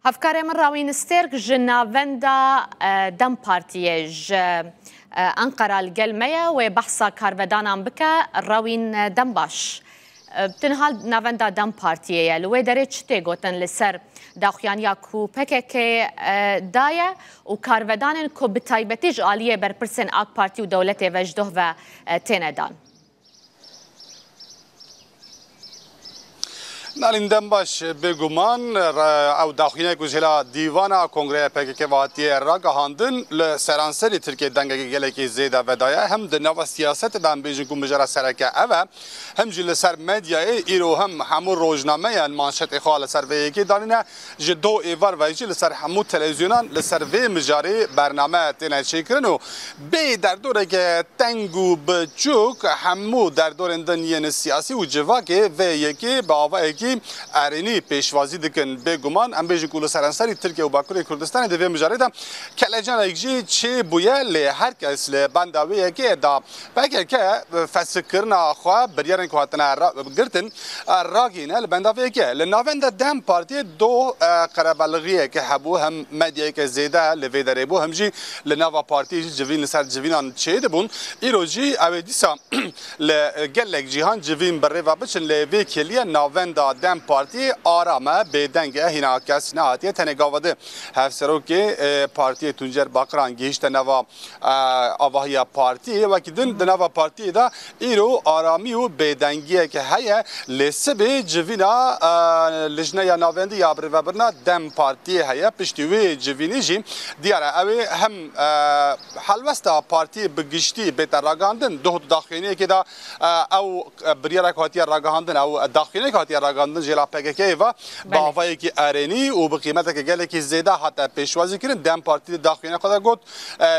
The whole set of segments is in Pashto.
هفکار من راوین سترک جناوندا دم پارتیج انقره القلمية وبحثا كارفدانا بك راوين دم باش بتنهال ناوندا دم پارتیه لوی داره چته گوتن لسر داخویانیا کو پکه دایه و کارودانن کو بتایبتیج آلیه بر پرسن آک پارتی و دولت وجده و تیندان. نالین دم باش بگومان او داخوینه گوزهلا دیوانا کنگره پکه واتی را گهاندن لسرانسری ترکیه دنگه گلکی زیده ودایه هم دنوا سیاست دام بیجن کو مجرا سرکه اوه هم جل سر مدیای ایرو هم همو روزنامه مانشت خال سر ویکی دانینه جدو ایوار ویجی لسر همو تلویزیونان لسر وی مجاری برنامه تینه چیکرنو بی در دوره که تنگو بچوک همو در دور دنیای سیاسی و جواکه و یکی با آوه ارینی پیشوازی دکن بگومان ام بیجی کول سرانسری ترکیه و باکوری کردستان دوی مجارده کلجان ایجی چه بویه لی هر کس لی بنداویه که دا بگر که فسکرنا خواه بریارن که هاتنا گرتن راگینه لی بنداویه که لی ناوند دم پارتی دو قربالغیه که هبو هم مدیه که زیده لی ویدره بو هم جی لی ناوا پارتی جوین لسر جوینان چه دبون ایرو جی اوی دیسا لی گلک جیهان جوین بره و بچن لی وی کلیه ناوند دم پارتی آرامه بدنگه هینا کس نهاتیه تنگاوده هفسرو که پارتی تونجر باقران گیشت نوا آواهی پارتی و که دن نوا پارتی دا ایرو آرامی و بدنگیه که هیه لسبه جوینا لجنه یا ناوندی یا برنا دم پارتی هیه پشتیوی جوینی جی دیاره اوی هم حلوستا پارتی بگشتی بیتر راگاندن دو داخلینی که دا او بریاره که هاتیه راگاندن او داخلینی که هاتیه راگاندن جلا پکه و باوایی که ارینی و به قیمت که گله که زیاده حتی پیشوازی کردن دم پارتی داخلی خدا گفت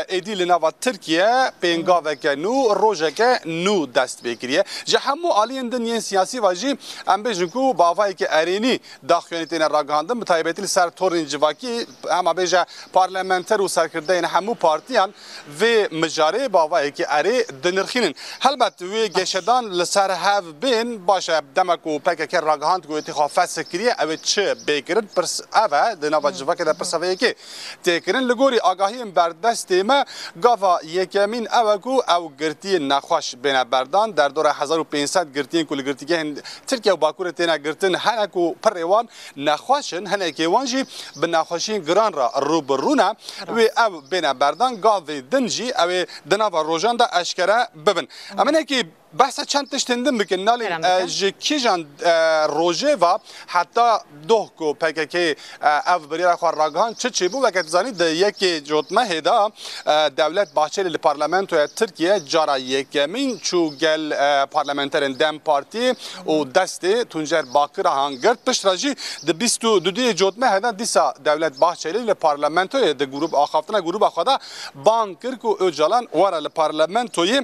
ایدی لنوا ترکیه پنگاو که نو روزه که نو دست بگیریه جه همو آلین دنیای سیاسی واجی ام بجنکو باوایی که ارینی داخلی تین راگاندن متایبتی سر تورین جواکی اما بجه پارلمانتر و سرکرده همو پارتیان و مجاره باوایی که اری دنرخینن البته وی گشدان لسر هاف بین باشه دمکو پکه راگاند گویی خواهد سکریه اوه چه بکرد پرس اوه دنوا جوا که در پرسوه که تکرن لگوری آگاهی بردست ما گاوا یکمین اوه کو او گرتی نخواش بین بردان در دور 1500 گرتین کل گرتی که ترکیه و باکور تینا گرتن هنکو پروان نخواشن هنکی وانجی به نخواشین گران را روبرونا و او بین بردان گاوی دنجی اوه دنوا روزان دا اشکره ببن امنه که بحث چند تشتندم بکن نالی جکیجان روژه و حتی دو کو پکه که او بریر خواه راگهان چه بو و که تزانید یکی جوتمه هدا دولت باچه لی پارلمنتو ترکیه جارا یکمین چو گل پارلمنترین دم پارتی و دست تونجر باکر هنگرد پشت راجی ده 22 جوتمه هدا دیسا دولت باچه لی پارلمنتو ده گروب آخافتنا گروب آخواده بانکر کو اوجالان وارا لی پارلمنتوی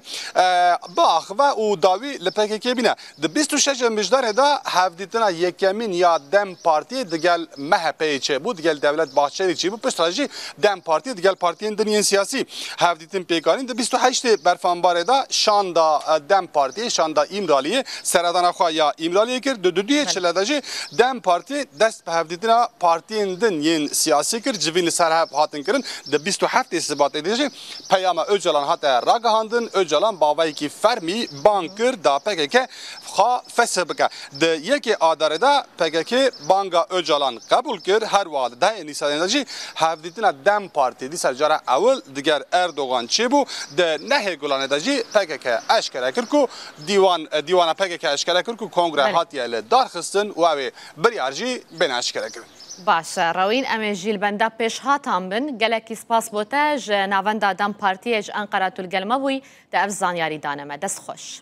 باخوه و داوی لپکه که بینه ده 26 مجدار دا هفدیتنا یکمین یا دم پارتی دگل مهپی چه بود دگل دولت باچری چی بود پشتراجی دم پارتی دگل پارتی دنیای سیاسی هفدیتن پیکارین ده 28 برفانبار دا شاندا دم پارتی شاندا ایمرالی سردان خواه یا ایمرالی کرد دو دوی چلداجی دم پارتی دست به هفدیتنا پارتی دنیای سیاسی کرد جوین سرهب هاتن کرن ده 27 ثبات دیجی پیام اوجلان هات راگهاندن اوجلان باوی کی فرمی بانکر دا پکه که خواه فسه بکه ده یکی آداره دا پکه که بانگا اوجالان قبول کرد هر واد ده نیسان انرژی هفدیتنا دم پارتی دیسا جاره اول دیگر اردوغان چی بو ده نه گلانه دا جی پکه که اشکره کرد که دیوان پکه که اشکره کرد که کنگره هاتیه لدار خستن و اوی بریارجی بین اشکره کرد باشه راوین ام جیل بنده پیش هاتم بن گلکی سپاس بوته ج ناوندا دم پارتیج انقره القلمه بوی ده افزانیاری دانمه دست خوش